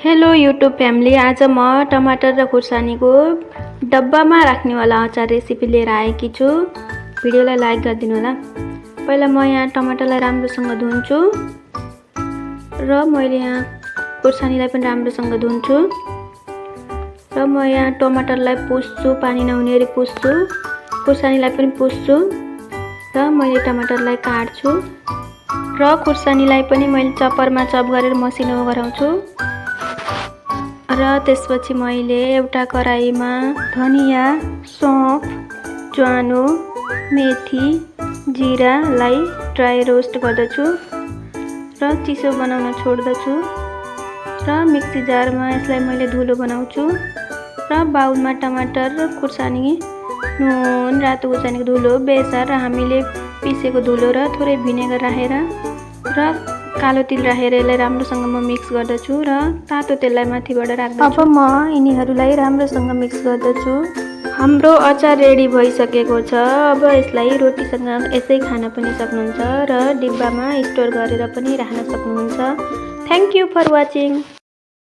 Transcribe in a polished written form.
Hello YouTube family, आज म टमाटर र खुर्सानीको डब्बामा राख्नेवाला अचार रेसिपी लिएर आएकी छु। भिडियोलाई लाइक गरिदिनु होला। पहिला म यहाँ टमाटरलाई राम्रोसँग धुन्छु र मैले यहाँ खुर्सानीलाई पनि राम्रोसँग धुन्छु र म यहाँ टमाटरलाई पुस्छु, पानी नहुने गरी पुस्छु, खुर्सानीलाई पनि पुस्छु र मैले टमाटरलाई काट्छु र खुर्सानीलाई पनि मैले चप्परमा चप गरेर मसिनो गराउँछु र त्यसपछि मैले एउटा कराईमा धनिया, सौंफ, ज्वानो, मेथी, जिरालाई ड्राई रोस्ट गर्दछु र चिसो बनाउन छोड्दछु र मिक्सी जारमा यसलाई मैले धुलो बनाउँछु र बाउलमा टमाटर, खुर्सानी, नुन, रातो खुर्सानीको धुलो, बेसार र हामीले पिसेको धुलो र थोरै भिनेगर राखेर र कालो तिल राखेर यसलाई राम्रोसँग म मिक्स गर्दछु र तातो तेललाई माथिबाट राख्दछु। अब म यिनीहरूलाई राम्रोसँग मिक्स गर्दछु। हाम्रो अचार रेडी भइसकेको छ। अब यसलाई रोटीसँग यसै खान पनि सक्नुहुन्छ र डिब्बामा स्टोर गरेर पनि राख्न सक्नुहुन्छ। Thank you for watching.